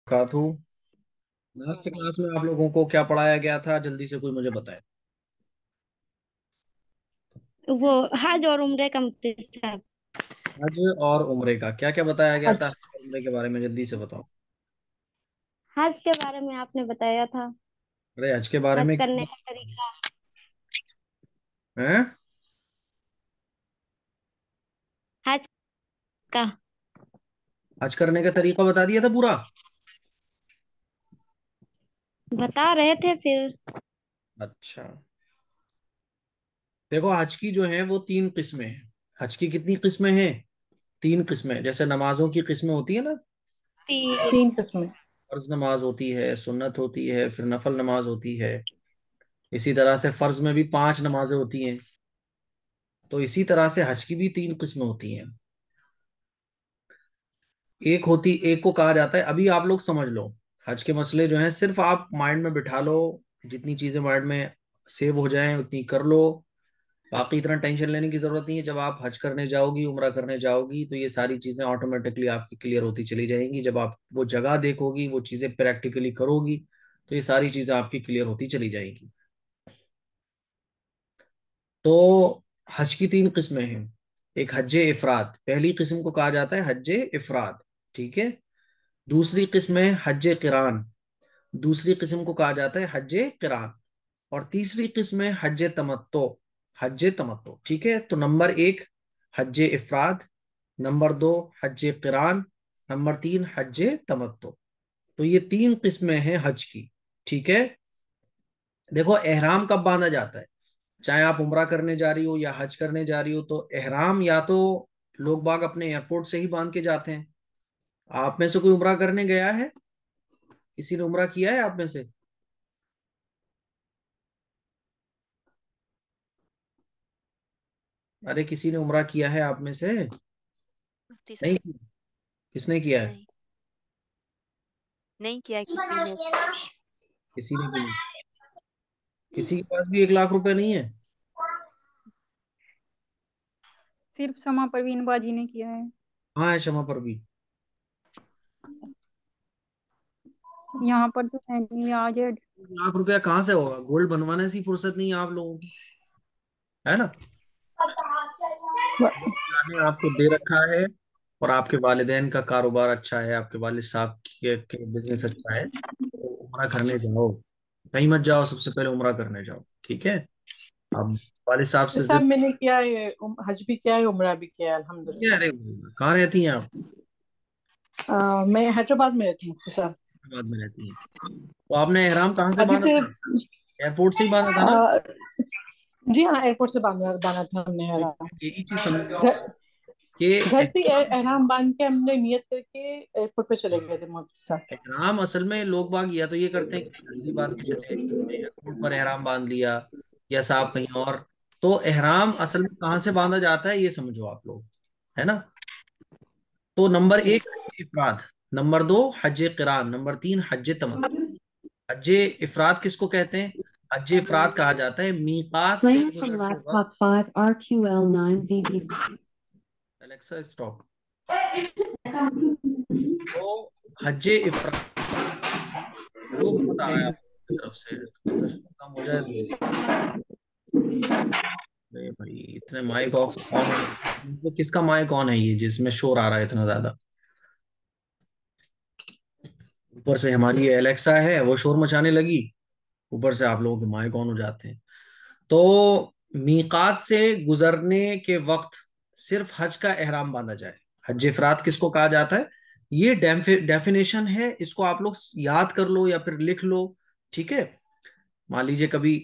काथू। Last class में आप लोगों को क्या पढ़ाया गया था, जल्दी से कोई मुझे बताए। वो हज और उम्रे का मुफ्ती साहब। हज और उम्रे का क्या क्या बताया गया था, हज हज और उम्रे के बारे में जल्दी से बताओ। हज के बारे में आपने बताया था। अरे हज के बारे हज में करने का तरीका। हैं? हज का हज करने का तरीका बता दिया था पूरा। बता रहे थे फिर। अच्छा, देखो हज की जो है वो तीन किस्में हैं। हज की कितनी किस्में हैं? तीन किस्में, जैसे नमाजों की किस्में होती है ना। तीन। तीन किस्में। फर्ज नमाज होती है, सुन्नत होती है, फिर नफल नमाज होती है। इसी तरह से फर्ज में भी पांच नमाजें होती हैं। तो इसी तरह से हज की भी तीन किस्में होती हैं। एक को कहा जाता है, अभी आप लोग समझ लो। हज के मसले जो हैं सिर्फ आप माइंड में बिठा लो। जितनी चीजें माइंड में सेव हो जाएं उतनी कर लो। बाकी इतना टेंशन लेने की जरूरत नहीं है। जब आप हज करने जाओगी, उम्रा करने जाओगी, तो ये सारी चीजें ऑटोमेटिकली आपकी क्लियर होती चली जाएंगी। जब आप वो जगह देखोगी, वो चीजें प्रैक्टिकली करोगी, तो ये सारी चीजें आपकी क्लियर होती चली जाएंगी। तो हज की तीन किस्में हैं। एक हज इफराद, पहली किस्म को कहा जाता है हज इफराद। ठीक है। दूसरी किस्म है हज किरान। दूसरी किस्म को कहा जाता है हज किरान। और तीसरी किस्म है हज तमत्तो। हज तमत्तो, ठीक है। तो नंबर एक हज इफराद, नंबर दो हज किरान, नंबर तीन हज तमत्तो। तो ये तीन किस्में हैं हज की। ठीक है। देखो एहराम कब बांधा जाता है, चाहे आप उम्रा करने जा रही हो या हज करने जा रही हो, तो एहराम या तो लोग बाग अपने एयरपोर्ट से ही बांध के जाते हैं। आप में से कोई उम्रा करने गया है? किसी ने उम्रा किया है आप में से? अरे किसी ने उम्रा किया है आप में से? मुफ्ती नहीं साहब। किया? किसने किया है? नहीं, नहीं किया है किसी ने। किसी ने भी नहीं। किसी के पास भी 1 लाख रुपए नहीं है? सिर्फ समा परवीन बाजी ने किया है। हाँ है क्षमा पर भी। यहाँ पर तो है नहीं आज। 1 लाख रुपया कहाँ से होगा? गोल्ड बनवाने से ही फुर्सत नहीं है आप लोगों को, है ना। अल्लाह ने आपको दे रखा है, और आपके वालिदैन का कारोबार अच्छा है, आपके वालिद साहब के बिजनेस अच्छा है, तो उम्रा करने जाओ। कहीं मत जाओ, सबसे पहले उम्रा करने जाओ। ठीक है। अब वालिद साहब ये से सब जिद। मैंने किया है, हज भी किया है, उम्रा भी किया है, क्या, अल्हम्दुलिल्लाह। अरे कहाँ रहती हैं आप? मैं हैदराबाद में रहती हूँ मुफ्ती साहब। हैदराबाद में रहती हैं। तो आपने एहराम कहाँ से अभी बांधा से था? एयरपोर्ट से ही बांधा था ना? अ, जी हाँ, एयरपोर्ट से बांधा बांधा था हमने तो हराम। यही चीज समझो घर कि घर से एहराम बांध के हमने नियत करके एयरपोर्ट पे चले गए थे मुफ्ती साहब। एहराम असल में लोग बाग या तो ये करते हैं कि घर से ही बांध के चले, एयरपोर्ट पर एहराम बांध लिया, या साहब कहीं और। तो एहराम असल में कहाँ से बांधा जाता है ये समझो आप लोग, है ना। तो नंबर जी। एक हज इफराद, नंबर दो हज किरान, नंबर तीन हज तमत्तु। हज इफराद किसको कहते हैं? हज इफराद कहा जाता है मीकात से Playing from गुजरते वक्त। laptop 5 RQL9 VVC. Alexa stop. तो हज इफराद वो बहुत आ रहा है आपकी तरफ से, थोड़ा सा शोर कम हो जाए तो। अरे भाई इतने माइक ऑफ ऑन है, तो किसका माइक ऑन है ये जिसमें शोर आ रहा है इतना ज्यादा? ऊपर से हमारी एलेक्सा है वो शोर मचाने लगी, ऊपर से आप लोगों के माइक ऑन हो जाते हैं। तो मीकात से गुजरने के वक्त सिर्फ हज का एहराम बांधा जाए। हज इफरात किसको कहा जाता है, ये डेफिनेशन है, इसको आप लोग याद कर लो या फिर लिख लो। ठीक है। मान लीजिए कभी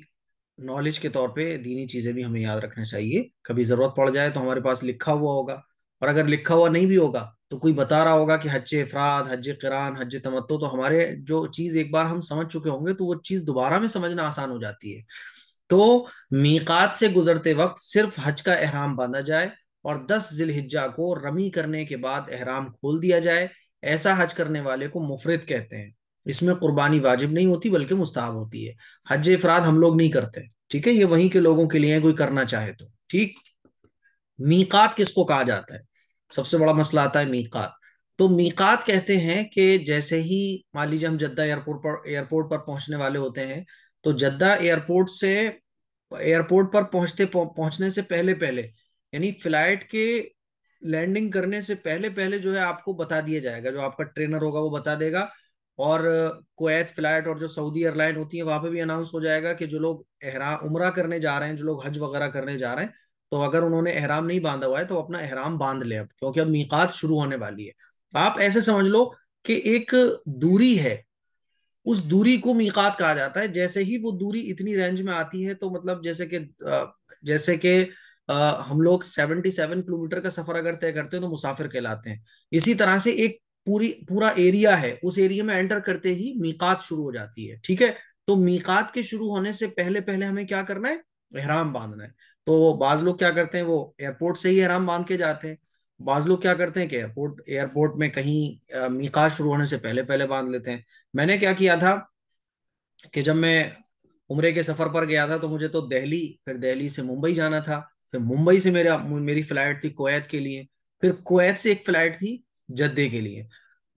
नॉलेज के तौर पे दीनी चीजें भी हमें याद रखना चाहिए, कभी जरूरत पड़ जाए तो हमारे पास लिखा हुआ होगा। और अगर लिखा हुआ नहीं भी होगा तो कोई बता रहा होगा कि हज इफराद, हज किरान, हज तमत्तो, तो हमारे जो चीज एक बार हम समझ चुके होंगे तो वो चीज दोबारा में समझना आसान हो जाती है। तो मीकात से गुजरते वक्त सिर्फ हज का एहराम बांधा जाए, और 10 जिलहिज्जा को रमी करने के बाद एहराम खोल दिया जाए। ऐसा हज करने वाले को मुफरिद कहते हैं। इसमें कुर्बानी वाजिब नहीं होती बल्कि मुस्ताहब होती है। हज इफराद हम लोग नहीं करते, ठीक है, ये वहीं के लोगों के लिए है, कोई करना चाहे तो। ठीक। मीकात किसको कहा जाता है? सबसे बड़ा मसला आता है मीकात। तो मीकात कहते हैं कि जैसे ही मान लीजिए हम जद्दा एयरपोर्ट पर पहुंचने वाले होते हैं, तो जद्दा एयरपोर्ट पर पहुंचने से पहले पहले, यानी फ्लाइट के लैंडिंग करने से पहले पहले जो है आपको बता दिया जाएगा, जो आपका ट्रेनर होगा वो बता देगा। और कुवैत फ्लाइट और जो सऊदी एयरलाइन होती है वहां पे भी अनाउंस हो जाएगा कि जो लोग एहराम उम्रा करने जा रहे हैं, जो लोग हज वगैरह करने जा रहे हैं, तो अगर उन्होंने एहराम नहीं बांधा हुआ है तो अपना एहराम बांध ले अब, क्योंकि अब मीकात शुरू होने वाली है। आप ऐसे समझ लो कि एक दूरी है, उस दूरी को मीकात कहा जाता है। जैसे ही वो दूरी इतनी रेंज में आती है, तो मतलब जैसे कि हम लोग 77 किलोमीटर का सफर अगर तय करते हैं तो मुसाफिर कहलाते हैं। इसी तरह से एक पूरा एरिया है, उस एरिया में एंटर करते ही मीकात शुरू हो जाती है। ठीक है, तो मीकात के शुरू होने से पहले पहले हमें क्या करना है, एहराम बांधना है। तो बाज लोग क्या करते हैं, वो एयरपोर्ट से ही एहराम बांध के जाते हैं। बाज लोग क्या करते हैं कि एयरपोर्ट में कहीं मीकात शुरू होने से पहले पहले बांध लेते हैं। मैंने क्या किया था कि जब मैं उम्रे के सफर पर गया था, तो मुझे तो दिल्ली, फिर दिल्ली से मुंबई जाना था, फिर मुंबई से मेरी फ्लाइट थी कुवैत के लिए, फिर कुवैत से एक फ्लाइट थी जद्दे के लिए।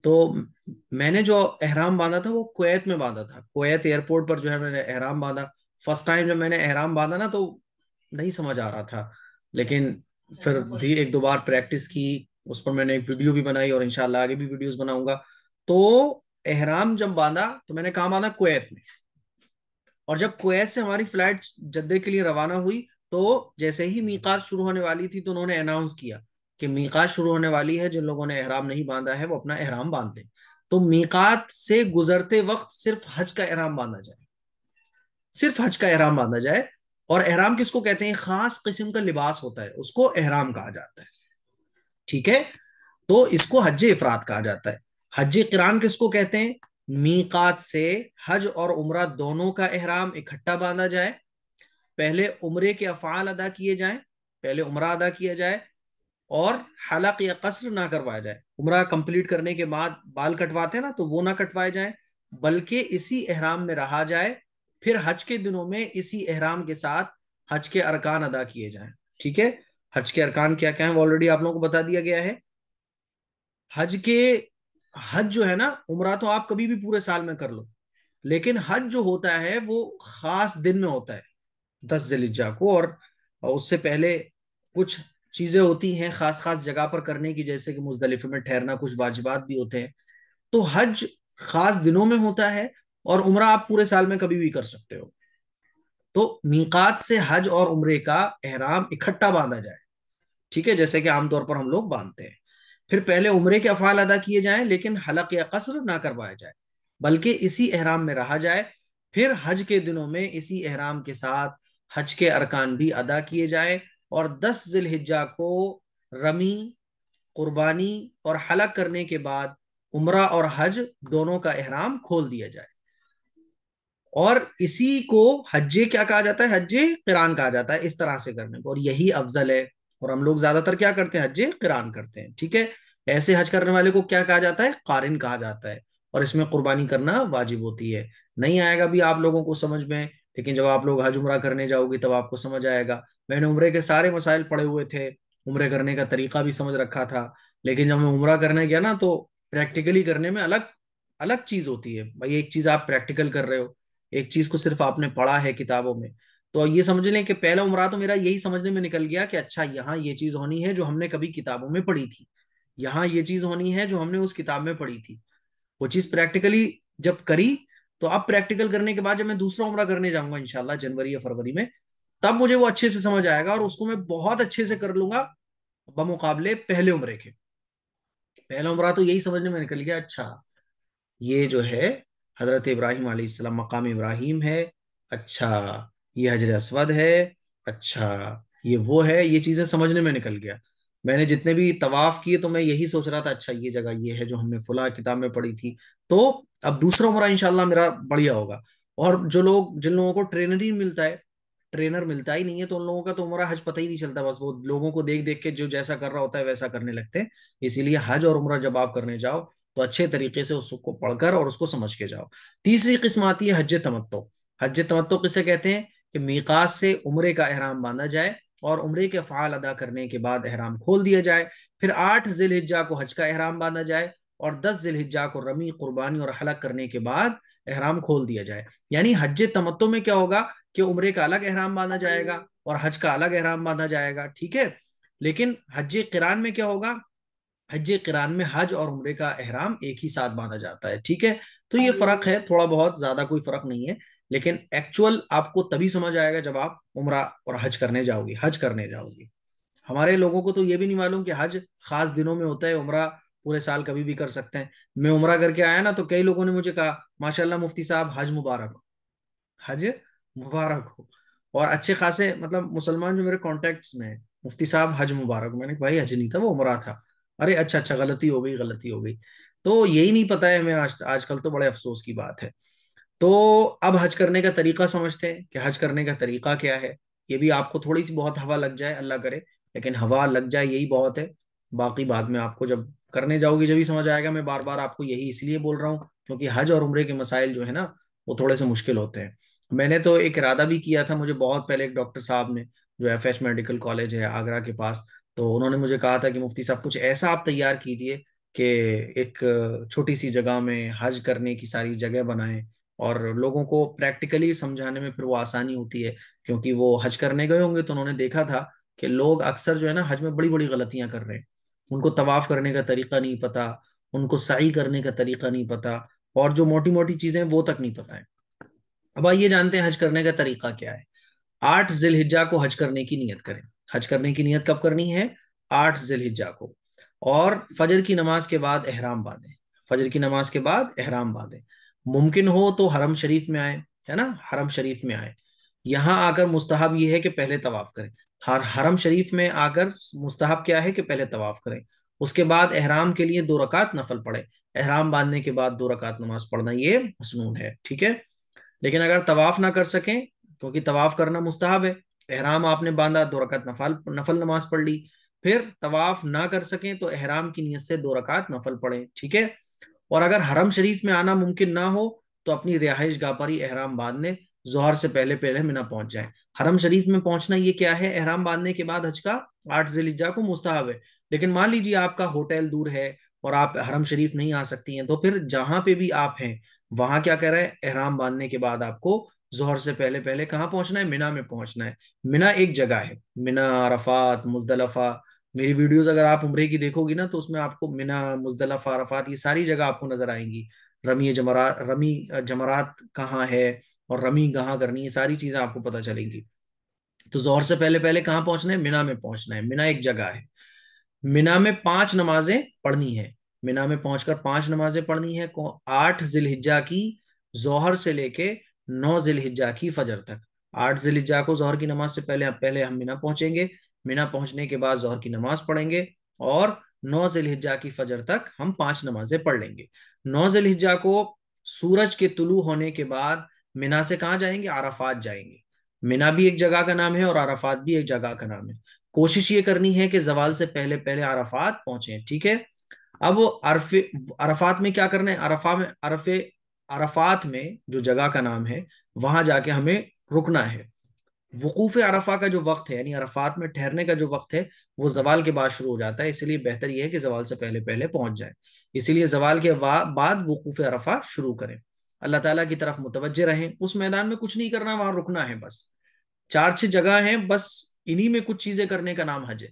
तो मैंने जो एहराम बांधा था वो कुवैत में बांधा था, कुवैत एयरपोर्ट पर जो है मैंने एहराम बांधा। फर्स्ट टाइम जब मैंने एहराम बांधा ना, तो नहीं समझ आ रहा था, लेकिन फिर भी एक दो बार प्रैक्टिस की, उस पर मैंने एक वीडियो भी बनाई और इंशाल्लाह आगे भी वीडियोस बनाऊंगा। तो एहराम जब बांधा तो मैंने कहा बांधा, कुवैत में। और जब कुवैत से हमारी फ्लाइट जद्दे के लिए रवाना हुई, तो जैसे ही मीकात शुरू होने वाली थी तो उन्होंने अनाउंस किया कि मीकात शुरू होने वाली है, जिन लोगों ने एहराम नहीं बांधा है वो अपना एहराम बांध लें। तो मीकात से गुजरते वक्त सिर्फ हज का एहराम बांधा जाए, सिर्फ हज का एहराम बांधा जाए। और एहराम किसको कहते हैं, खास किस्म का लिबास होता है, उसको एहराम कहा जाता है। ठीक है, तो इसको हज इफरात कहा जाता है। हज किरान किसको कहते हैं, मीकात से हज और उम्रा दोनों का एहराम इकट्ठा बांधा जाए, पहले उम्रे के अफआल अदा किए जाएं, पहले उम्रा अदा किया जाए, और हलक या कसर ना करवाया जाए। उम्रा कंप्लीट करने के बाद बाल कटवाते हैं ना, तो वो ना कटवाए जाए, बल्कि इसी एहराम में रहा जाए। फिर हज के दिनों में इसी एहराम के साथ हज के अरकान अदा किए जाएं। ठीक है, हज के अरकान क्या क्या है ऑलरेडी आप लोगों को बता दिया गया है। हज के हज जो है ना, उम्रा तो आप कभी भी पूरे साल में कर लो, लेकिन हज जो होता है वो खास दिन में होता है, 10 जिल्हिज्जा को। और उससे पहले कुछ चीजें होती हैं खास खास जगह पर करने की, जैसे कि मुजदलिफे में ठहरना, कुछ वाजिबात भी होते हैं। तो हज खास दिनों में होता है, और उम्रा आप पूरे साल में कभी भी कर सकते हो। तो मीकात से हज और उम्रे का एहराम इकट्ठा बांधा जाए, ठीक है, जैसे कि आमतौर पर हम लोग बांधते हैं। फिर पहले उम्रे के अफाल अदा किए जाएं, लेकिन हलक या कसर ना करवाया जाए, बल्कि इसी एहराम में रहा जाए। फिर हज के दिनों में इसी एहराम के साथ हज के अरकान भी अदा किए जाए, और 10 जिल्हिज्जा को रमी, कुर्बानी और हलक करने के बाद उम्रा और हज दोनों का एहराम खोल दिया जाए। और इसी को हज्जे क्या कहा जाता है, हज्जे किरान कहा जाता है, इस तरह से करने को, और यही अफजल है। और हम लोग ज्यादातर क्या करते हैं, हज्जे किरान करते हैं। ठीक है, ऐसे हज करने वाले को क्या कहा जाता है, कारिन कहा जाता है, और इसमें कुर्बानी करना वाजिब होती है। नहीं आएगा भी आप लोगों को समझ में, लेकिन जब आप लोग हज उम्रा करने जाओगे तब आपको समझ आएगा। मैंने उम्रे के सारे मसाइल पढ़े हुए थे, उम्रे करने का तरीका भी समझ रखा था, लेकिन जब मैं उम्रा करने गया ना, तो प्रैक्टिकली करने में अलग अलग चीज होती है भाई। एक चीज आप प्रैक्टिकल कर रहे हो, एक चीज को सिर्फ आपने पढ़ा है किताबों में। तो ये समझ लें कि पहला उम्रा तो मेरा यही समझने में निकल गया कि अच्छा, यहाँ ये चीज होनी है जो हमने कभी किताबों में पढ़ी थी, यहाँ ये चीज होनी है जो हमने उस किताब में पढ़ी थी। वो चीज प्रैक्टिकली जब करी, तो अब प्रैक्टिकल करने के बाद जब मैं दूसरा उम्रा करने जाऊंगा इंशाल्लाह जनवरी या फरवरी में, तब मुझे वो अच्छे से समझ आएगा, और उसको मैं बहुत अच्छे से कर लूंगा बमुकाबले पहले उम्रे के। पहला उम्रा तो यही समझने में निकल गया, अच्छा ये जो है हजरत इब्राहिम अलैहिस्सलाम, मकाम इब्राहिम है, अच्छा ये हजर अस्वद है, अच्छा ये वो है, ये चीजें समझने में निकल गया। मैंने जितने भी तवाफ किए तो मैं यही सोच रहा था, अच्छा ये जगह ये है जो हमने फुला किताब में पढ़ी थी। तो अब दूसरा उम्रा इंशाल्लाह मेरा बढ़िया होगा। और जिन लोगों को ट्रेनर मिलता ही नहीं है, तो उन लोगों का तो उम्रा हज पता ही नहीं चलता, बस वो लोगों को देख देख के जो जैसा कर रहा होता है वैसा करने लगते हैं। इसीलिए हज और उम्रा जब आप करने जाओ, तो अच्छे तरीके से उसको पढ़कर और उसको समझ के जाओ। तीसरी किस्म आती है हज तमत्तो। हज तमत्तो किसे कहते हैं, कि मीकात से उम्रे का एहराम बांधा जाए, और उम्रे के अफ़आल अदा करने के बाद एहराम खोल दिया जाए। फिर 8 जिलहिज्जा को हज का एहराम बांधा जाए और 10 जिलहिज्जा को रमी, कुर्बानी और हलक करने के बाद एहराम खोल दिया जाए। यानी हज तमत्तो में क्या होगा कि उम्रे का अलग एहराम बांधा जाएगा और हज का अलग एहराम बांधा जाएगा, ठीक है। लेकिन हज किरान में क्या होगा, हज किरान में हज और उम्रे का एहराम एक ही साथ बांधा जाता है, ठीक है। तो ये फर्क है, थोड़ा बहुत, ज्यादा कोई फर्क नहीं है, लेकिन एक्चुअल आपको तभी समझ आएगा जब आप उम्रा और हज करने जाओगे। हमारे लोगों को तो ये भी नहीं मालूम कि हज खास दिनों में होता है, उम्रा पूरे साल कभी भी कर सकते हैं। मैं उम्रा करके आया ना, तो कई लोगों ने मुझे कहा माशाल्लाह मुफ्ती साहब हज मुबारक हो, हज मुबारक हो। और अच्छे खासे मतलब मुसलमान जो मेरे कॉन्टेक्ट्स में है, मुफ्ती साहब हज मुबारक। मैंने कहा भाई हज नहीं था, वो उम्रा था। अरे अच्छा अच्छा, गलती हो गई, गलती हो गई। तो यही नहीं पता है हमें, आजकल तो बड़े अफसोस की बात है। तो अब हज करने का तरीका समझते हैं कि हज करने का तरीका क्या है। ये भी आपको थोड़ी सी बहुत हवा लग जाए, अल्लाह करे, लेकिन हवा लग जाए यही बहुत है। बाकी बाद में आपको जब करने जाओगे जब ही समझ आएगा। मैं बार बार आपको यही इसलिए बोल रहा हूँ क्योंकि हज और उम्रे के मसाइल जो है ना, वो थोड़े से मुश्किल होते हैं। मैंने तो एक इरादा भी किया था, मुझे बहुत पहले एक डॉक्टर साहब ने, जो FH मेडिकल कॉलेज है आगरा के पास, तो उन्होंने मुझे कहा था कि मुफ्ती साहब कुछ ऐसा आप तैयार कीजिए कि एक छोटी सी जगह में हज करने की सारी जगह बनाएं और लोगों को प्रैक्टिकली समझाने में फिर वो आसानी होती है। क्योंकि वो हज करने गए होंगे तो उन्होंने देखा था कि लोग अक्सर जो है ना हज में बड़ी बड़ी गलतियां कर रहे हैं। उनको तवाफ करने का तरीका नहीं पता, उनको सई करने का तरीका नहीं पता, और जो मोटी मोटी चीजें हैं वो तक नहीं पता है। अब आइए जानते हैं हज करने का तरीका क्या है। 8 जिलहिज्जा को हज करने की नियत करें। हज करने की नियत कब करनी है? 8 जिलहिज्जा को। और फजर की नमाज के बाद एहराम बांधें। फजर की नमाज के बाद एहराम बांधें। मुमकिन हो तो हरम शरीफ में आए, है ना, हरम शरीफ में आए। यहां आकर मुस्तहब ये है कि पहले तवाफ करें। हर हरम शरीफ में आकर मुस्तहब क्या है कि पहले तवाफ करें। उसके बाद एहराम के लिए 2 रकात नफल पढ़े। एहराम बांधने के बाद 2 रकात नमाज पढ़ना ये मसनून है, ठीक है। लेकिन अगर तवाफ ना कर सकें, क्योंकि तवाफ करना मुस्तहब है, एहराम आपने बांधा, 2 रकात नफल नफल नमाज पढ़ ली। फिर तवाफ ना कर सकें तो एहराम की नियत से 2 रकात नफल पढ़े, ठीक है। और अगर हरम शरीफ में आना मुमकिन ना हो तो अपनी रिहाइश गाह पर ही एहराम बांध लें। जोहर से पहले पहले मिना पहुंच जाए। हरम शरीफ में पहुंचना ये क्या है, एहराम बांधने के बाद हज का 8 जिलहिज्जा को मुस्तहब है। लेकिन मान लीजिए आपका होटल दूर है और आप हरम शरीफ नहीं आ सकती हैं, तो फिर जहां पे भी आप हैं वहां क्या कर रहे हैं, एहराम बांधने के बाद आपको जोहर से पहले पहले कहाँ पहुंचना है, मिना में पहुंचना है। मिना एक जगह है, मिना, अरफात, मुजदलफा। मेरी वीडियोस अगर आप उम्रे की देखोगी ना तो उसमें आपको मिना, मुजदलफा, अरफात ये सारी जगह आपको नजर आएंगी। रमी जमरात कहाँ है और रमी कहाँ करनी है, सारी चीजें आपको पता चलेंगी। तो जोहर से पहले पहले कहाँ पहुंचना है, मिना में पहुंचना है। मिना एक जगह है। मिना में 5 नमाजें पढ़नी है। मिना में पहुंचकर 5 नमाजें पढ़नी है। 8 जिलहिज्जा की जोहर से लेके 9 जिलहिज्जा की फजर तक। 8 जिलहिज्जा को जोहर की नमाज से पहले हम मिना पहुंचेंगे। मिना पहुंचने के बाद जोहर की नमाज पढ़ेंगे और 9 जिलहिज्जा की फजर तक हम 5 नमाजें पढ़ लेंगे। 9 जिलहिज्जा को सूरज के तुलू होने के बाद मिना से कहाँ जाएंगे, अराफात जाएंगे। मिना भी एक जगह का नाम है और अराफात भी एक जगह का नाम है। कोशिश ये करनी है कि जवाल से पहले पहले अराफात पहुंचे, ठीक है। अब अरफे अराफात में क्या करना है, अराफात में जो जगह का नाम है वहां जाके हमें रुकना है। वकूफ अरफा का जो वक्त है, यानी अराफात में ठहरने का जो वक्त है, वो जवाल के बाद शुरू हो जाता है। इसलिए बेहतर यह है कि जवाल से पहले पहले पहुंच जाए। इसीलिए जवाल के बाद वकूफ अरफा शुरू करें। अल्लाह ताला की तरफ मुतवज्जे रहें। उस मैदान में कुछ नहीं करना, वहां रुकना है बस। 4-6 जगह हैं, बस इन्हीं में कुछ चीजें करने का नाम हज है।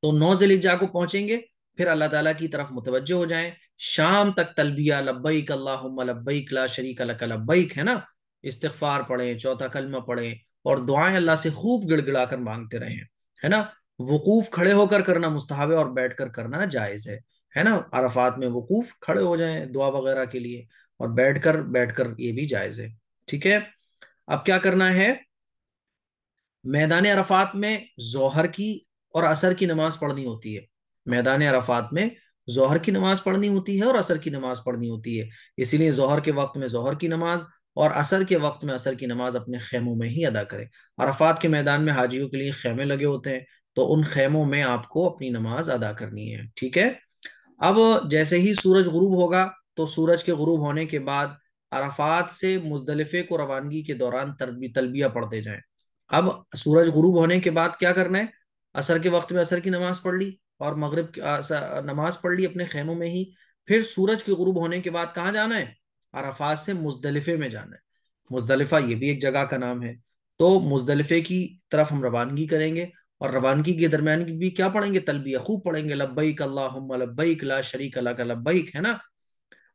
तो 9 जिलहिज्जा को पहुंचेंगे, फिर अल्लाह ताला की तरफ मुतवज्जे हो जाएं। शाम तक तलबिया, लब्बैक अल्लाहुम्मा लब्बैक ला शरीका लक लब्बैक, है ना, इस्तिगफार पढ़ें, चौथा कलमा पढ़ें और दुआएं अल्लाह से खूब गिड़गिड़ा कर मांगते रहें, है ना। वकूफ खड़े होकर करना मुस्तहब है और बैठकर करना जायज है ना। अरफात में वकूफ खड़े हो जाएं दुआ वगैरह के लिए, और बैठकर बैठकर ये भी जायज है, ठीक है। अब क्या करना है, मैदान अरफात में जोहर की और असर की नमाज पढ़नी होती है। मैदान अरफात में जोहर की नमाज पढ़नी होती है और असर की नमाज पढ़नी होती है। इसीलिए जोहर के वक्त में जोहर की नमाज और असर के वक्त में असर की नमाज अपने खेमों में ही अदा करें। अरफात के मैदान में हाजियों के लिए खेमे लगे होते हैं, तो उन खेमों में आपको अपनी नमाज अदा करनी है, ठीक है। अब जैसे ही सूरज गुरूब होगा, तो सूरज के गुरूब होने के बाद अरफात से मुजदलिफे को रवानगी के दौरान तलबिया पढ़ते जाएं। अब सूरज गुरूब होने के बाद क्या करना है, असर के वक्त में असर की नमाज पढ़ ली और मगरिब नमाज पढ़ ली अपने खेमों में ही। फिर सूरज के गुरूब होने के बाद कहाँ जाना है? अरफात से मुजदलिफे में जाना है। मुजदलिफा ये भी एक जगह का नाम है। तो मुजदलिफे की तरफ हम रवानगी करेंगे, और रवानगी के दरमियान भी क्या पढ़ेंगे? तलबिया खूब पढ़ेंगे, लब्बैक अल्लाहुम्मा लब्बैक ला शरीक लक लब्बैक, है ना।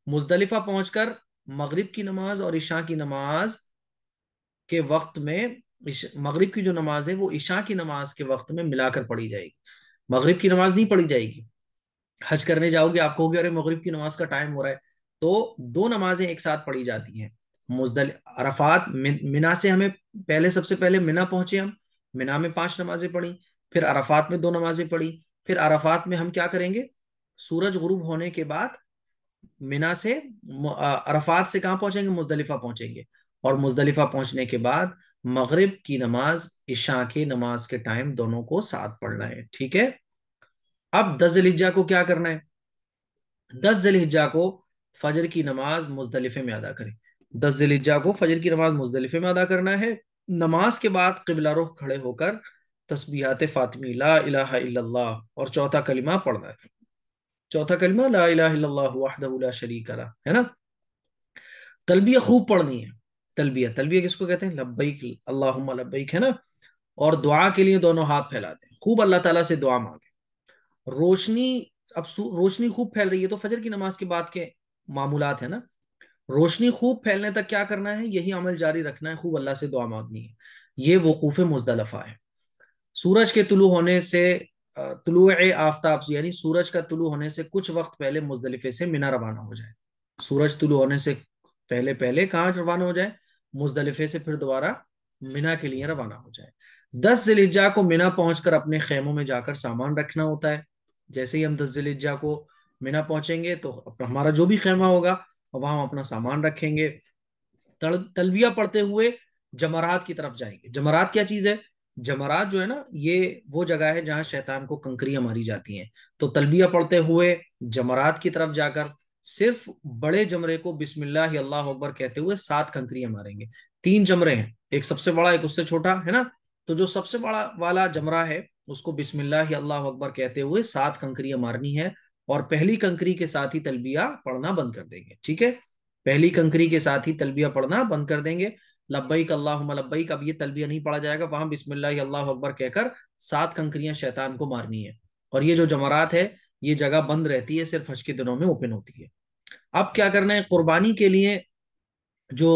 मुजदलिफा पहुंचकर मगरिब की नमाज और इशा की नमाज के वक्त में, मगरिब की जो नमाज है वो इशा की नमाज के वक्त में मिलाकर पढ़ी जाएगी। मगरिब की नमाज नहीं पढ़ी जाएगी। हज करने जाओगे, आप कहोगे अरे मगरिब की नमाज का टाइम हो रहा है, तो दो नमाजें एक साथ पढ़ी जाती हैं। मुजदल अरफात मिना से हमें पहले, सबसे पहले मिना पहुंचे हम, मिना में 5 नमाजें पढ़ी, फिर अरफात में 2 नमाजें पढ़ी। फिर अरफात में हम क्या करेंगे? सूरज गुरूब होने के बाद मिना से अरफात से कहाँ पहुंचेंगे? मुजदलिफा पहुंचेंगे, और मुजदलिफा पहुंचने के बाद मगरिब की नमाज इशा की नमाज के टाइम दोनों को साथ पढ़ना है, ठीक है। अब 10 जिलहिज्जा को क्या करना है? 10 जिलहिज्जा को फजर की नमाज मुजदलिफे में अदा करें। 10 जिलहिज्जा को फजर की नमाज मुजदलिफे में अदा करना है। नमाज के बाद किबला रुख खड़े होकर तस्बीहात फातिमी, ला इलाहा इल्लल्लाह, और चौथा कलिमा पढ़ना है। चौथा कलिमा ला इलाहा इल्लल्लाह वहदहु ला शरीक लह, है ना। तलबिया खूब पढ़नी है। तलबिया, तलबिया किसको कहते हैं? लब्बैक अल्लाहुम्मा लब्बैक, है ना। और दुआ के लिए दोनों हाथ फैलाते हैं, खूब अल्लाह ताला से दुआ मांगे। रोशनी, अब रोशनी खूब फैल रही है, तो फजर की नमाज के बाद के मामूलात है ना। रोशनी खूब फैलने तक क्या करना है? यही अमल जारी रखना है, खूब अल्लाह से दुआ मांगनी है। ये वकूफ मुजदलफा है। सूरज के तुलू होने से, तुलू आफ्ताब से, यानी सूरज का तुलू होने से कुछ वक्त पहले मुजदलिफे से मिना रवाना हो जाए। सूरज तुलू होने से पहले पहले कहाँ रवाना हो जाए? मुजदलिफे से, फिर दोबारा मिना के लिए रवाना हो जाए। 10 जिलहिज्जा को मिना पहुंचकर अपने खेमों में जाकर सामान रखना होता है। जैसे ही हम 10 जिलहिज्जा को मिना पहुंचेंगे तो हमारा जो भी खेमा होगा वहां हम अपना सामान रखेंगे। तलबिया पढ़ते हुए जमरात की तरफ जाएंगे। जमरात क्या चीज है? जमरात जो है ना, ये वो जगह है जहां शैतान को कंकरियां मारी जाती हैं। तो तलबिया पढ़ते हुए जमरात की तरफ जाकर सिर्फ बड़े जमरे को बिस्मिल्लाह अल्लाह अकबर कहते हुए 7 कंकरियां मारेंगे। 3 जमरे हैं, एक सबसे बड़ा एक उससे छोटा, है ना। तो जो सबसे बड़ा वाला जमरा है उसको बिस्मिल्लाह अल्लाह अकबर कहते हुए 7 कंकरियां मारनी है, और पहली कंकरी के साथ ही तलबिया पढ़ना बंद कर देंगे, ठीक है। पहली कंकरी के साथ ही तलबिया पढ़ना बंद कर देंगे। लब्बैक अल्लाहुम्मा लब्बैक, अब ये तलबिया नहीं पढ़ा जाएगा, वहां बिस्मिल्लाह अल्लाहु अकबर कहकर 7 कंकरियां शैतान को मारनी है। और ये जो जमरात है ये जगह बंद रहती है, सिर्फ हज के दिनों में ओपन होती है। अब क्या करना है? कुर्बानी के लिए जो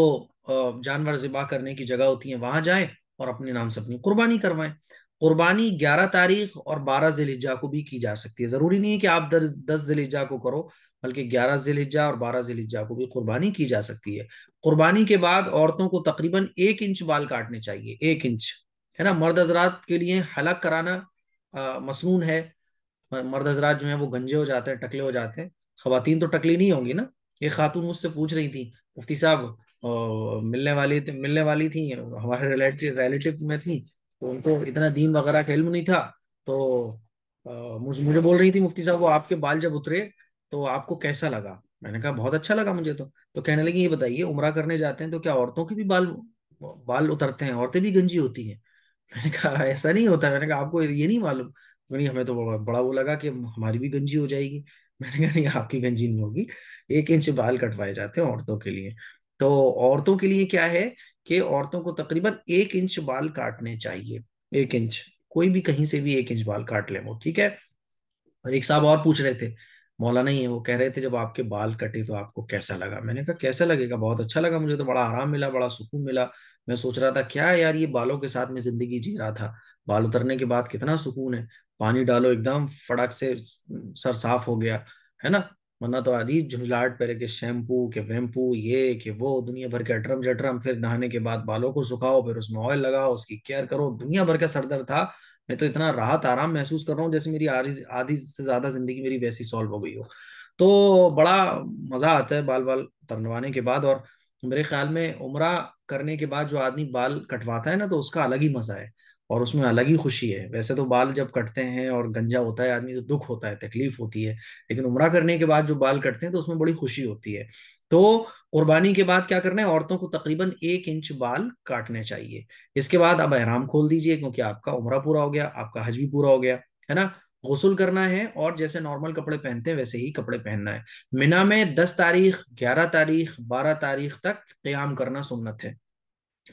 जानवर ज़िबा करने की जगह होती है वहां जाएं और अपने नाम से अपनी कुर्बानी करवाएं। कुर्बानी 11 तारीख और 12 जिलहिज्जा को भी की जा सकती है। जरूरी नहीं है कि आप 10 जिलहिज्जा को करो, बल्कि 11 जिलहिज्जा और 12 जिलहिज्जा को भी कुर्बानी की जा सकती है। कुर्बानी के बाद औरतों को तकरीबन 1 इंच बाल काटने चाहिए, 1 इंच, है ना। मर्द हजरात के लिए हलक कराना मसनून है। मर्द हजरात जो है वो गंजे हो जाते हैं, टकले हो जाते हैं। खवातीन तो टकली नहीं होंगी ना। एक खातून मुझसे पूछ रही थी, मुफ्ती साहब मिलने वाली थी, हमारे रिलेटिव में थी, तो उनको इतना दीन वगैरह का इल्म नहीं था। तो मुझे बोल रही थी, मुफ्ती साहब वो आपके बाल जब उतरे तो आपको कैसा लगा? मैंने कहा बहुत अच्छा लगा मुझे तो कहने लगी ये बताइए, उम्रा करने जाते हैं तो क्या औरतों के भी बाल बाल उतरते हैं? औरतें भी गंजी होती हैं? मैंने कहा ऐसा नहीं होता। मैंने कहा आपको ये नहीं मालूम? नहीं, हमें तो बड़ा वो लगा कि हमारी भी गंजी हो जाएगी। मैंने कहा नहीं, आपकी गंजी नहीं होगी। 1 इंच बाल कटवाए जाते हैं औरतों के लिए। तो औरतों के लिए क्या है कि औरतों को तकरीबन 1 इंच बाल काटने चाहिए। 1 इंच, कोई भी कहीं से भी 1 इंच बाल काट ले वो, ठीक है। और एक साहब और पूछ रहे थे, मौलाना ही है, वो कह रहे थे जब आपके बाल कटे तो आपको कैसा लगा? मैंने कहा कैसा लगेगा, बहुत अच्छा लगा मुझे, तो बड़ा आराम मिला, बड़ा सुकून मिला। मैं सोच रहा था क्या यार, ये बालों के साथ में जिंदगी जी रहा था, बाल उतरने के बाद कितना सुकून है। पानी डालो एकदम फड़क से सर साफ हो गया, है ना। वरना तो अजीब झुंझलाहट पहले के शैम्पू के वैम्पू ये कि वो दुनिया भर के अटरम जटरम, फिर नहाने के बाद बालों को सुखाओ, फिर उसमें ऑयल लगाओ, उसकी केयर करो, दुनिया भर का सरदर्द था। मैं तो इतना राहत आराम महसूस कर रहा हूँ जैसे मेरी आधी आधी से ज्यादा जिंदगी मेरी वैसी सॉल्व हो गई हो। तो बड़ा मजा आता है बाल बाल तरनवाने के बाद। और मेरे ख्याल में उम्रा करने के बाद जो आदमी बाल कटवाता है ना, तो उसका अलग ही मजा है और उसमें अलग ही खुशी है। वैसे तो बाल जब कटते हैं और गंजा होता है आदमी तो दुख होता है, तकलीफ होती है, लेकिन उम्रा करने के बाद जो बाल कटते हैं तो उसमें बड़ी खुशी होती है। तो कुर्बानी के बाद क्या करना है? औरतों को तकरीबन 1 इंच बाल काटने चाहिए। इसके बाद अब एहराम खोल दीजिए, क्योंकि आपका उम्रा पूरा हो गया, आपका हज भी पूरा हो गया, है ना। गुस्ल करना है और जैसे नॉर्मल कपड़े पहनते हैं वैसे ही कपड़े पहनना है। मिना में 10 तारीख, 11 तारीख, 12 तारीख तक क़याम करना सुन्नत है।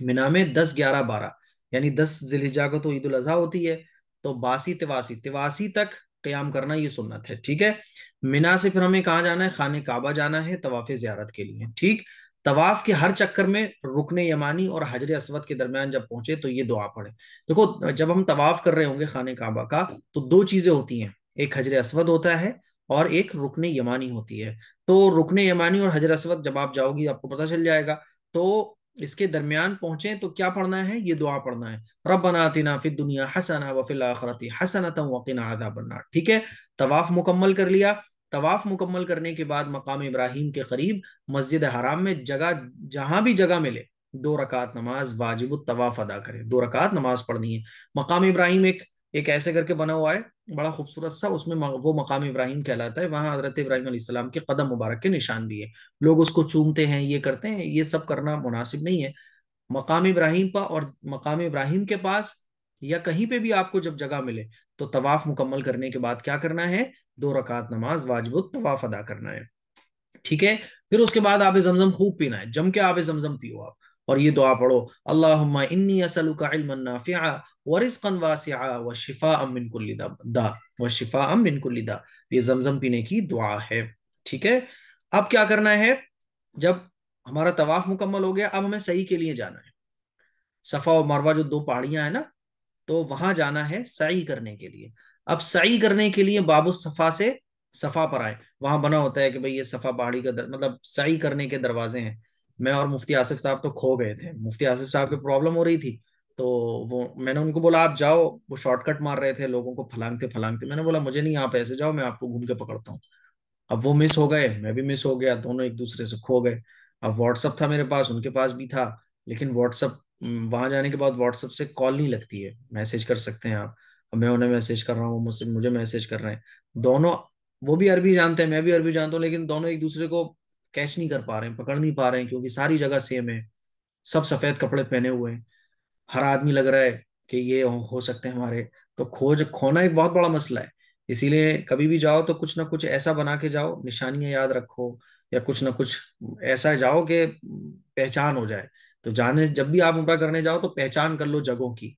मिना में 10, 11, 12 यानी 10 जिलहिज्जा को तो ईद उल अजहा होती है, तो बासी तिवासी तिवासी तक क़याम करना ये सुन्नत है। ठीक है। मिना से फिर हमें कहाँ जाना है? खाने काबा जाना है तवाफ ज़ियारत के लिए। ठीक। तवाफ के हर चक्कर में रुकने यमानी और हजर अस्वद के दरमियान जब पहुंचे तो ये दुआ पढ़े। देखो, जब हम तवाफ कर रहे होंगे खाने काबा का तो दो चीजें होती हैं, एक हजर अस्वद होता है और एक रुकने यमानी होती है। तो रुकने यमानी और हजर अस्वद जब आप जाओगी आपको पता चल जाएगा। तो इसके दरमियान पहुंचे तो क्या पढ़ना है? ये दुआ पढ़ना है, रब्बना आतिना फिद दुनिया हसना व फिल आखिरति हसनतम व क़िना अज़ाबन्नार। ठीक है। तवाफ मुकम्मल कर लिया। तवाफ मुकम्मल करने के बाद मकाम इब्राहिम के करीब मस्जिद हराम में जगह, जहां भी जगह मिले, 2 रकात नमाज वाजिब तवाफ अदा करें। 2 रकात नमाज पढ़नी है। मकाम इब्राहिम एक ऐसे करके बना हुआ है, बड़ा खूबसूरत सा, उसमें वो मकाम इब्राहिम कहलाता है। वहां हजरत इब्राहिम अलैहिस्सलाम के कदम मुबारक के निशान भी है। लोग उसको चूमते हैं, ये करते हैं, ये सब करना मुनासिब नहीं है। मकाम इब्राहिम पर और मकाम इब्राहिम के पास या कहीं पे भी आपको जब जगह मिले तो तवाफ मुकम्मल करने के बाद क्या करना है? 2 रकात नमाज वाजिब तवाफ अदा करना है। ठीक है। फिर उसके बाद आबे जमजम खूब पीना है, जम के आबे जमजम पियो आप, और ये दुआ पढ़ो, अल्लाहुम्मा इन्नी असलुका इल्मन नाफिआ व रिज़्क़न वासिआ व शिफाअम मिन कुल्ली दा व शिफाअम मिन कुल्ली दा। ये जमजम पीने की दुआ है। ठीक है। अब क्या करना है? जब हमारा तवाफ मुकम्मल हो गया, अब हमें सही के लिए जाना है। सफा और मरवा जो 2 पहाड़ियां हैं ना, तो वहां जाना है सई करने के लिए। अब सई करने के लिए बाबू सफा से सफा पर आए। वहां बना होता है कि भाई ये सफा पहाड़ी का मतलब सई करने के दरवाजे हैं। मैं और मुफ्ती आसिफ साहब तो खो गए थे। मुफ्ती आसिफ साहब की प्रॉब्लम हो रही थी, तो वो मैंने उनको बोला आप जाओ, वो शॉर्टकट मार रहे थे, लोगों को फलांगते फलांगते। मैंने बोला मुझे नहीं, आप ऐसे जाओ, मैं आपको घूम के पकड़ता हूँ। अब वो मिस हो गए, मैं भी मिस हो गया, दोनों एक दूसरे से खो गए। अब व्हाट्सअप था मेरे पास, उनके पास भी था, लेकिन व्हाट्सअप, वहां जाने के बाद व्हाट्सअप से कॉल नहीं लगती है, मैसेज कर सकते हैं आप। अब मैं उन्हें मैसेज कर रहा हूँ, मुझसे मुझे मैसेज कर रहे हैं दोनों। वो भी अरबी जानते हैं, मैं भी अरबी जानता हूँ, लेकिन दोनों एक दूसरे को कैच नहीं कर पा रहे हैं, पकड़ नहीं पा रहे हैं, क्योंकि सारी जगह सेम है। सब सफेद कपड़े पहने हुए हैं, हर आदमी लग रहा है कि ये हो सकते हैं हमारे। तो खोज खोना एक बहुत बड़ा मसला है। इसीलिए कभी भी जाओ तो कुछ ना कुछ ऐसा बना के जाओ, निशानियां याद रखो, या कुछ ना कुछ ऐसा जाओ कि पहचान हो जाए। तो जाने जब भी आप उम्रा करने जाओ तो पहचान कर लो जगहों की,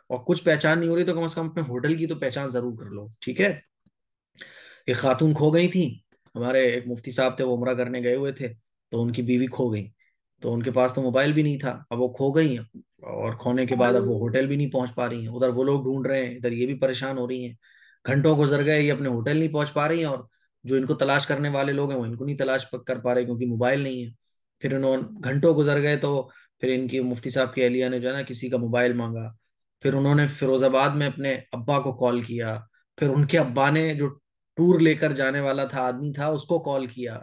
और कुछ पहचान नहीं हो रही तो कम से कम अपने होटल की तो पहचान जरूर कर लो। ठीक है। एक खातून खो गई थी, हमारे एक मुफ्ती साहब थे, वो उम्रा करने गए हुए थे, तो उनकी बीवी खो गई। तो उनके पास तो मोबाइल भी नहीं था, अब वो खो गई हैं, और खोने के बाद अब वो होटल भी नहीं पहुंच पा रही हैं। उधर वो लोग ढूंढ रहे हैं, इधर ये भी परेशान हो रही हैं। घंटों गुजर गए, ये अपने होटल नहीं पहुंच पा रही हैं, और जो इनको तलाश करने वाले लोग हैं वो इनको नहीं तलाश कर पा रहे क्योंकि मोबाइल नहीं है। फिर इन्होंने घंटों गुजर गए, तो फिर इनकी मुफ्ती साहब की अहलिया ने जो है ना किसी का मोबाइल मांगा। फिर उन्होंने फिरोजाबाद में अपने अब्बा को कॉल किया। फिर उनके अब्बा ने, जो टूर लेकर जाने वाला था आदमी था, उसको कॉल किया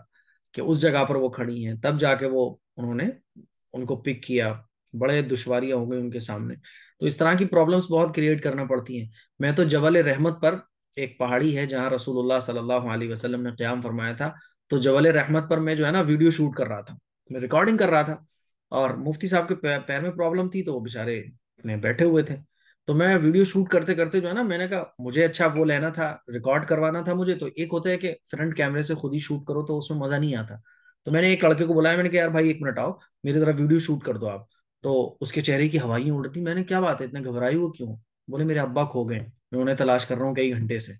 कि उस जगह पर वो खड़ी हैं, तब जाके वो उन्होंने उनको पिक किया। बड़े दुश्वारियां हो गई उनके सामने। तो इस तरह की प्रॉब्लम्स बहुत क्रिएट करना पड़ती हैं। मैं तो जबल रहमत पर, एक पहाड़ी है जहाँ रसूलुल्लाह सल्लल्लाहु अलैहि वसल्लम ने क़याम फरमाया था, तो जबल रहमत पर मैं जो है ना वीडियो शूट कर रहा था, मैं रिकॉर्डिंग कर रहा था। और मुफ्ती साहब के पैर में प्रॉब्लम थी, तो वो बेचारे अपने बैठे हुए थे। तो मैं वीडियो शूट करते करते जो है ना, मैंने कहा मुझे अच्छा वो लेना था, रिकॉर्ड करवाना था मुझे। तो एक होता है कि फ्रंट कैमरे से खुद ही शूट करो तो उसमें मजा नहीं आता। तो मैंने एक लड़के को बुलाया, मैंने कहा यार भाई 1 मिनट आओ, मेरी तरफ वीडियो शूट कर दो आप। तो उसके चेहरे की हवाइयां उड़ रही थी। मैंने क्या बात है, इतने घबराई हो क्यों? बोले मेरे अब्बा खो गए, मैं उन्हें तलाश कर रहा हूँ कई घंटे से।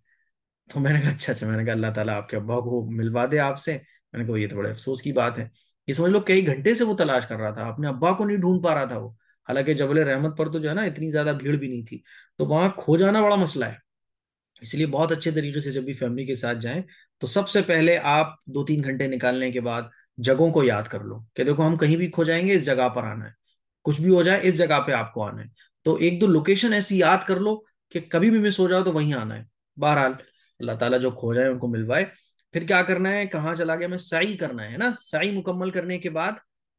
तो मैंने कहा अच्छा अच्छा। मैंने कहा अल्लाह ताला आपके अब्बा को मिलवा दे आपसे। मैंने कहा ये तो बड़े अफसोस की बात है। ये समझ लो कई घंटे से वो तलाश कर रहा था, अपने अब्बा को नहीं ढूंढ पा रहा था वो। हालांकि जबल रहमत पर तो जो है ना इतनी ज्यादा भीड़ भी नहीं थी, तो वहां खो जाना बड़ा मसला है। इसलिए बहुत अच्छे तरीके से जब भी फैमिली के साथ जाएं तो सबसे पहले आप 2-3 घंटे निकालने के बाद जगहों को याद कर लो कि देखो हम कहीं भी खो जाएंगे, इस जगह पर आना है, कुछ भी हो जाए इस जगह पे आपको आना है। तो 1-2 लोकेशन ऐसी याद कर लो कि कभी भी मिस हो जाओ तो वहीं आना है। बहरहाल अल्लाह ताला जो खो जाए उनको मिलवाए। फिर क्या करना है, कहाँ चला गया मैं, सई करना है ना। सई मुकम्मल करने के बाद,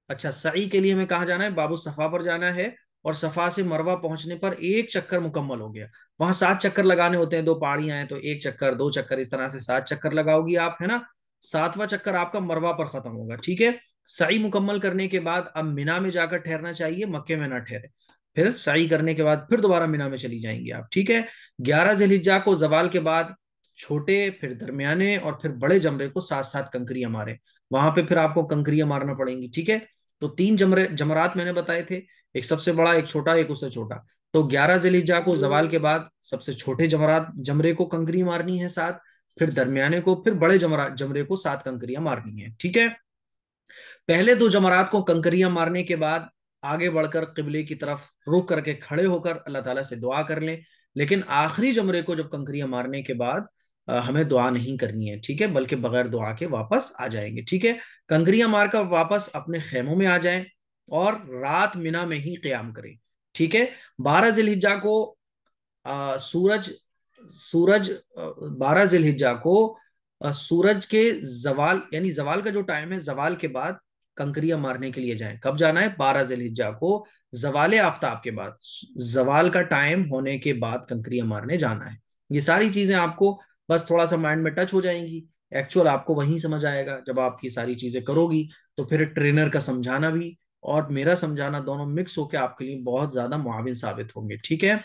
अच्छा सई के लिए हमें कहाँ जाना है, बाबू सफा पर जाना है। और सफा से मरवा पहुंचने पर एक चक्कर मुकम्मल हो गया। वहां 7 चक्कर लगाने होते हैं, 2 पहाड़ियां हैं तो 1 चक्कर, 2 चक्कर, इस तरह से 7 चक्कर लगाओगी आप, है ना। 7वां चक्कर आपका मरवा पर खत्म होगा। ठीक है। सई मुकम्मल करने के बाद अब मिना में जाकर ठहरना चाहिए, मक्के में ना ठहरे। फिर सई करने के बाद फिर दोबारा मिना में चली जाएंगी आप, ठीक है। 11 जिलहिज्जा को जवाल के बाद छोटे, फिर दरमियाने और फिर बड़े जमरे को साथ साथ कंकरियां मारे। वहां पे फिर आपको कंकरियां मारना पड़ेंगी, ठीक है। तो 3 जमरात मैंने बताए थे, एक सबसे बड़ा, एक छोटा, एक उससे छोटा। तो 11 जिलहिज्जा को जवाल के बाद सबसे छोटे जमरे को कंकरी मारनी है 7, फिर दरमियाने को, फिर बड़े जमरे को 7 कंकरियां मारनी है, ठीक है। पहले 2 जमरात को कंकरियां मारने के बाद आगे बढ़कर किबले की तरफ रुक करके खड़े होकर अल्लाह ताला से दुआ कर लें। लेकिन आखिरी जमरे को जब कंकरियां मारने के बाद हमें दुआ नहीं करनी है, ठीक है, बल्कि बगैर दुआ के वापस आ जाएंगे, ठीक है। कंकरियां मारकर वापस अपने खेमों में आ जाएं और रात मिना में ही क़याम करें, ठीक है। 12 जिलहिज्जा को सूरज सूरज 12 जिलहिज्जा को सूरज के जवाल, यानी जवाल का जो टाइम है, जवाल के बाद कंकरियां मारने के लिए जाएं। कब जाना है? 12 जिलहिज्जा को जवाले आफ्ताब के बाद, जवाल का टाइम होने के बाद कंकरियां मारने जाना है। ये सारी चीजें आपको बस थोड़ा सा माइंड में टच हो जाएंगी, एक्चुअल आपको वहीं समझ आएगा जब आप ये सारी चीजें करोगी। तो फिर ट्रेनर का समझाना भी और मेरा समझाना दोनों मिक्स होकर आपके लिए बहुत ज्यादा मुआविन साबित होंगे, ठीक है।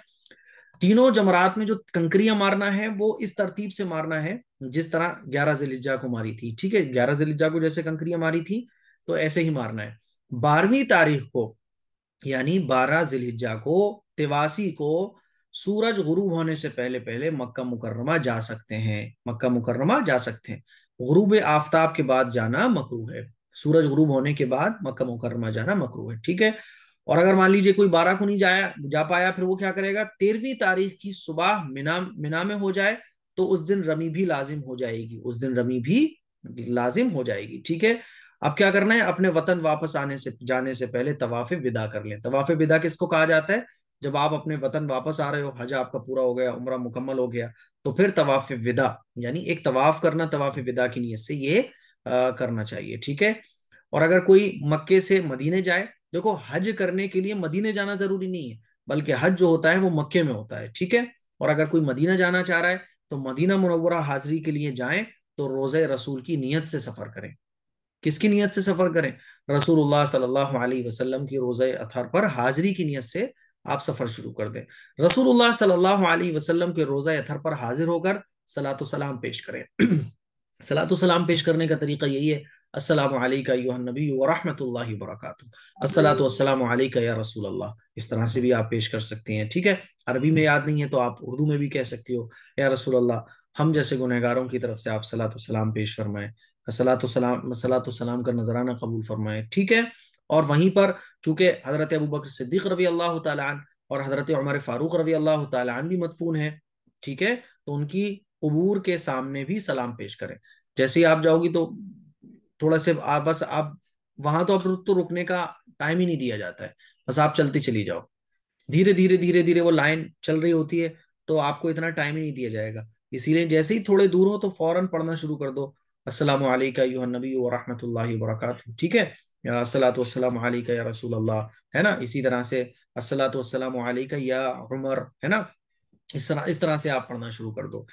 तीनों जमरात में जो कंकरियां मारना है वो इस तरतीब से मारना है जिस तरह 11 जिलहिज्जा को मारी थी, ठीक है। 11 जिलहिज्जा को जैसे कंकरियां मारी थी तो ऐसे ही मारना है। 12वीं तारीख को, यानी 12 जिलहिज्जा को, तिवासी को, सूरज गुरूब होने से पहले पहले मक्का मुकर्रमा जा सकते हैं, मक्का मुकर्रमा जा सकते हैं। गुरूब आफ्ताब के बाद जाना मकरूह है, सूरज गुरूब होने के बाद मक्का मुकर्रमा जाना मकरूह है, ठीक है। और अगर मान लीजिए कोई 12 को नहीं जा पाया, फिर वो क्या करेगा? 13वीं तारीख की सुबह मिना में हो जाए तो उस दिन रमी भी लाजिम हो जाएगी, उस दिन रमी भी लाजिम हो जाएगी, ठीक है। अब क्या करना है? अपने वतन वापस जाने से पहले तवाफ विदा कर लें। तवाफ विदा किसको कहा जाता है? जब आप अपने वतन वापस आ रहे हो, हज आपका पूरा हो गया, उम्रा मुकम्मल हो गया, तो फिर तवाफ विदा, यानी एक तवाफ करना, तवाफ विदा की नीयत से ये करना चाहिए, ठीक है। और अगर कोई मक्के से मदीने जाए, देखो हज करने के लिए मदीने जाना जरूरी नहीं है, बल्कि हज जो होता है वो मक्के में होता है, ठीक है। और अगर कोई मदीना जाना चाह रहा है तो मदीना मुनव्वरा हाजिरी के लिए जाएं तो रोज़े रसूल की नीयत से सफर करें। किसकी नीयत से सफर करें? रसूलुल्लाह सल्लल्लाहु अलैहि वसल्लम की रोज़े अतहर पर हाजिरी की नीयत से आप सफर शुरू कर दें। रसूलुल्लाह सल्लल्लाहु अलैहि वसल्लम के रोज़े अतहर पर हाजिर होकर सलातो सलाम पेश करें। सलातो सलाम पेश करने का तरीका यही है, अस्सलामु अलैका अय्युहन नबी व रहमतुल्लाहि व बरकातुहू, अस्सलातु वस्सलामु अलैका या रसूल अल्लाह। इस तरह से भी आप पेश कर सकते हैं, ठीक है। अरबी में याद नहीं है तो आप उर्दू में भी कह सकती हो, या रसूल अल्लाह, हम जैसे गुनहगारों की तरफ से आप सलातो सलाम पेश फरमाएं, सलातो सलाम का नजराना कबूल फरमाएं, ठीक है। और वहीं पर चूंकि हजरत अबू बकर सिद्दीक रज़ी अल्लाह तआला अन्हु और हजरत उमर फारूक रज़ी अल्लाह तआला अन्हु भी मदफून है, ठीक है, तो उनकी कबूर के सामने भी सलाम पेश करें। जैसे ही आप जाओगी तो थोड़ा से आप बस आप वहां तो रुकने का टाइम ही नहीं दिया जाता है, बस आप चलती चली जाओ, धीरे धीरे वो लाइन चल रही होती है, तो आपको इतना टाइम ही नहीं दिया जाएगा। इसीलिए जैसे ही थोड़े दूर हो तो फौरन पढ़ना शुरू कर दो, अस्सलामु अलैका अय्युहन नबी व रहमतुल्लाहि व बरकातुहू, ठीक है, या अस्सलातु वस्सलामु अलैका या रसूल अल्लाह, है ना। इसी तरह से अस्सलातु वस्सलामु अलैका या उमर, है ना। इस तरह से आप पढ़ना शुरू कर दो।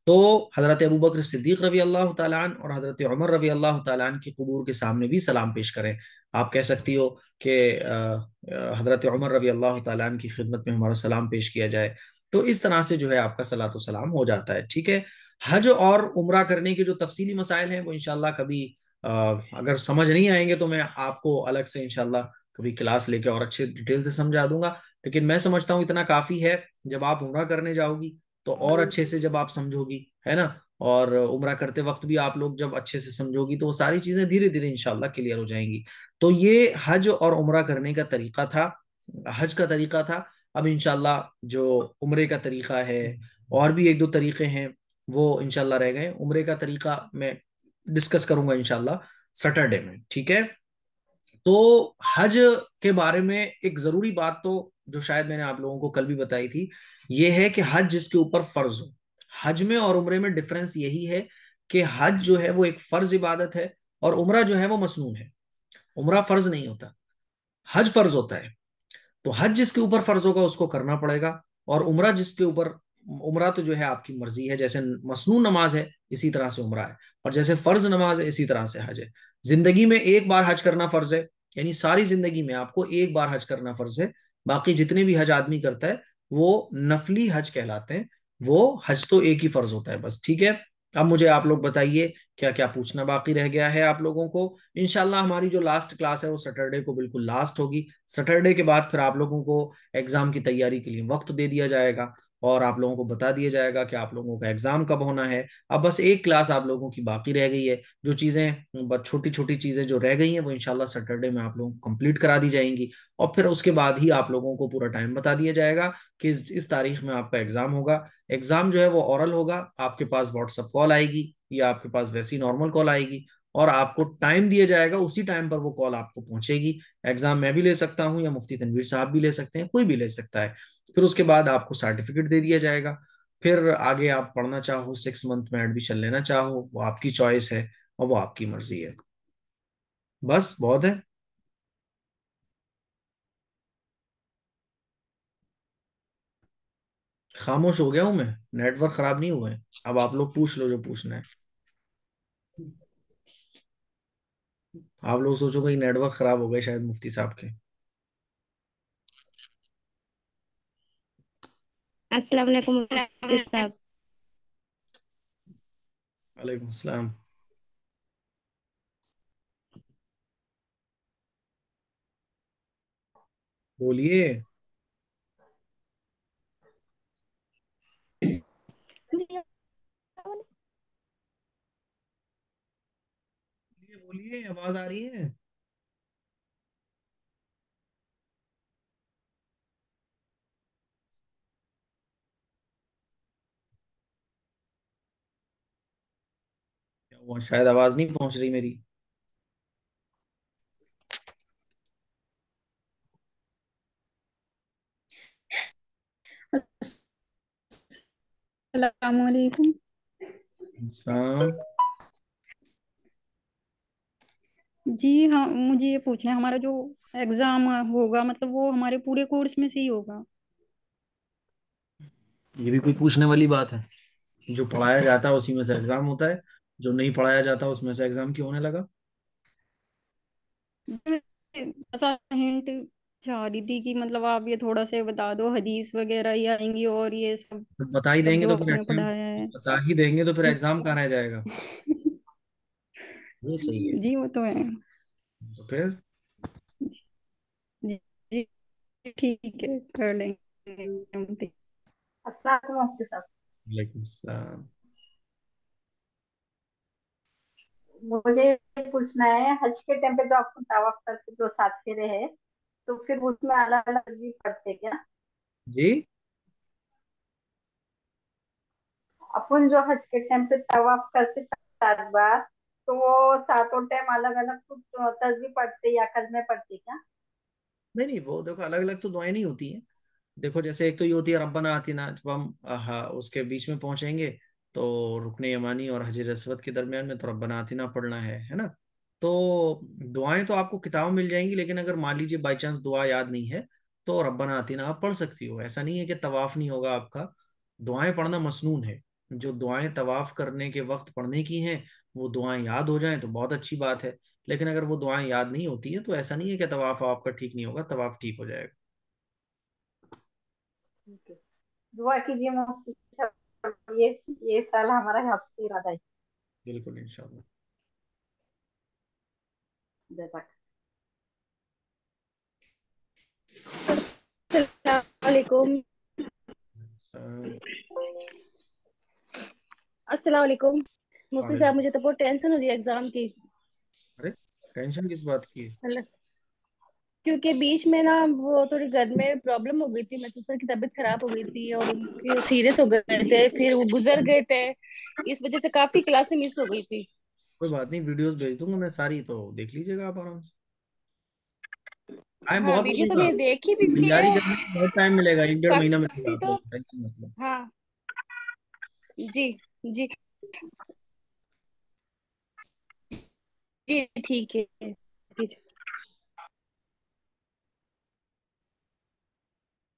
तो हजरत अबू बकर सिद्दीक रज़ी अल्लाह तआला अन्हु और हजरत उमर रज़ी अल्लाह तआला अन्हु की कबूर के सामने भी सलाम पेश करें। आप कह सकती हो कि हजरत उमर रज़ी अल्लाह तआला अन्हु की खिदमत में हमारा सलाम पेश किया जाए। तो इस तरह से जो है आपका सलातो सलाम हो जाता है, ठीक है। हज और उम्रा करने के जो तफसीली मसाइल हैं वो इंशाल्लाह कभी अगर समझ नहीं आएंगे तो मैं आपको अलग से इंशाल्लाह कभी क्लास लेके और अच्छे डिटेल से समझा दूंगा। लेकिन मैं समझता हूँ इतना काफी है, जब आप उम्रा करने जाओगी तो और अच्छे से जब आप समझोगी, है ना, और उम्रा करते वक्त भी आप लोग जब अच्छे से समझोगी तो वो सारी चीजें धीरे धीरे इंशाल्लाह क्लियर हो जाएंगी। तो ये हज और उम्रा करने का तरीका था, हज का तरीका था। अब इंशाल्लाह जो उम्रे का तरीका है, और भी एक दो तरीके हैं वो इंशाल्लाह रह गए। उम्रे का तरीका मैं डिस्कस करूंगा इंशाल्लाह सैटरडे में, ठीक है। तो हज के बारे में एक जरूरी बात तो जो शायद मैंने आप लोगों को कल भी बताई थी, ये है कि हज जिसके ऊपर फर्ज हो। हज में और उम्रे में डिफरेंस यही है कि हज जो है वो एक फर्ज इबादत है और उम्रा जो है वो मसनून है। उम्रा फर्ज नहीं होता, हज फर्ज होता है। तो हज जिसके ऊपर फर्ज होगा उसको करना पड़ेगा, और उम्रा जिसके ऊपर, उम्रा तो जो है आपकी मर्जी है, जैसे मसनून नमाज है इसी तरह से उम्रा है, और जैसे फर्ज नमाज है इसी तरह से हज है। जिंदगी में एक बार हज करना फर्ज है, यानी सारी जिंदगी में आपको एक बार हज करना फर्ज है, बाकी जितने भी हज आदमी करता है वो नफली हज कहलाते हैं। वो हज तो एक ही फर्ज होता है बस। ठीक है, अब मुझे आप लोग बताइए क्या क्या पूछना बाकी रह गया है आप लोगों को। इंशाल्लाह हमारी जो लास्ट क्लास है वो सैटरडे को बिल्कुल लास्ट होगी। सैटरडे के बाद फिर आप लोगों को एग्जाम की तैयारी के लिए वक्त दे दिया जाएगा और आप लोगों को बता दिया जाएगा कि आप लोगों का एग्जाम कब होना है। अब बस एक क्लास आप लोगों की बाकी रह गई है। जो चीजें बस छोटी छोटी चीजें जो रह गई हैं वो इंशाल्लाह सैटरडे में आप लोगों को कंप्लीट करा दी जाएंगी। और फिर उसके बाद ही आप लोगों को पूरा टाइम बता दिया जाएगा कि इस तारीख में आपका एग्जाम होगा। एग्जाम जो है वो ओरल होगा। आपके पास व्हाट्सएप कॉल आएगी या आपके पास वैसी नॉर्मल कॉल आएगी और आपको टाइम दिया जाएगा, उसी टाइम पर वो कॉल आपको पहुंचेगी। एग्जाम मैं भी ले सकता हूं या मुफ्ती तनवीर साहब भी ले सकते हैं, कोई भी ले सकता है। फिर उसके बाद आपको सर्टिफिकेट दे दिया जाएगा। फिर आगे आप पढ़ना चाहो, 6 मंथ में एडमिशन लेना चाहो, वो आपकी चॉइस है और वो आपकी मर्जी है। बस बहुत है। खामोश हो गया हूं मैं, नेटवर्क खराब नहीं हुआ है। अब आप लोग पूछ लो जो पूछना है। आप लोग सोचो कहीं नेटवर्क खराब हो गए शायद मुफ्ती साहब के। अस्सलाम वालेकुम मुफ्ती साहब। वालेकुम सलाम। बोलिए। बोलिए, आवाज आ रही है। क्या हुआ, शायद आवाज नहीं पहुंच रही मेरी। अस्सलाम वालेकुम। अच्छा, जी हाँ, मुझे ये पूछना है, हमारा जो एग्जाम होगा मतलब वो हमारे पूरे कोर्स में से ही होगा? ये भी कोई पूछने वाली बात है। जो पढ़ाया जाता है उसी में से एग्जाम होता है, जो नहीं पढ़ाया जाता उसमें से एग्जाम क्यों होने लगा। ऐसा हिंट चाह रही थी कि मतलब आप ये थोड़ा से बता दो, हदीस वगैरह ही आएंगी और ये सब तो बता ही सब देंगे जो तो फिर आपने एग्जाम, पढ़ाया है। बता ही देंगे तो फिर एग्जाम कहाँ रह जाएगा। ये सही है। जी वो तो है। तो फिर जी जी, ठीक है, कर लेंगे हम। अस्सलाम वालेकुम मुफ्ती साहब। वालेकुम सलाम। मुझे ये पूछना है, हज के टाइम पे जो आपको तवाफ करके जो 7 फेरे है, तो फिर उसमें अलग अलग तस्वीर पढ़ते क्या? जी, अपन जो हज के टाइम पे तवाफ करते 7 बार, तो वो सातों टाइम अलग अलग कुछ तस्वीर पढ़ते या कलमे पढ़ते क्या? नहीं नहीं, वो देखो अलग अलग तो दुआएं नहीं होती हैं। देखो जैसे एक तो ये होती है रब्बना आतिना, जब हम उसके बीच में पहुंचेंगे तो रुकने यमानी और हजर असवद के दरमियान में तो रब्बना आतिना पढ़ना है ना। तो दुआएं तो आपको किताब में मिल जाएंगी, लेकिन अगर मान लीजिए बाई चांस दुआ याद नहीं है तो रब्बना आतिना आप पढ़ सकती हो। ऐसा नहीं है कि तवाफ नहीं होगा आपका। दुआएं पढ़ना मसनून है। जो दुआएं तवाफ करने के वक्त पढ़ने की हैं वो दुआएं याद हो जाएं तो बहुत अच्छी बात है। लेकिन अगर वो दुआएं याद नहीं होती है तो ऐसा नहीं है कि तवाफ आपका ठीक नहीं होगा, तवाफ ठीक हो जाएगा। ठीक है, दुआ कीजिए मुफ्ती साहब, ये साल हमारा हफ्स का इरादा है। बिल्कुल इंशाल्लाह। जैसा अस्सलाम वालेकुम। अस्सलाम वालेकुम मुफ्ती साहब, वालेकुम। मुझे तो बहुत टेंशन हो रही है एग्जाम की। अरे, टेंशन किस बात की है। मतलब क्योंकि बीच में ना वो थोड़ी घर में प्रॉब्लम हो गई थी, मैं ससुर की तबीयत खराब हो गई थी और उनके सीरियस हो गए थे, फिर वो गुजर गए थे। इस वजह से काफी क्लासें मिस हो गई थी। कोई बात नहीं, वीडियोस भेज दूंगा मैं सारी, तो देख लीजिएगा आप आराम से। टाइम हाँ, बहुत वीडियो तो लगेगा। मैंने देखी भी तैयारी है। करने में बहुत टाइम मिलेगा, 1 1.5 महीना मिलेगा आप तो लोग को, टेंशन मत लो। हाँ, जी जी जी, ठीक है जी।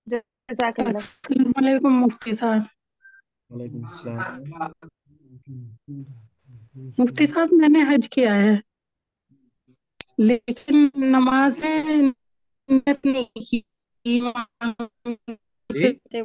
जज़ाकल्लाह। वालेकुम मुफ्ती साहब। वालेकुम अस्सलाम। मुफ्ती साहब, मैंने हज किया है लेकिन नमाज में नियत नहीं की। ईमान जी से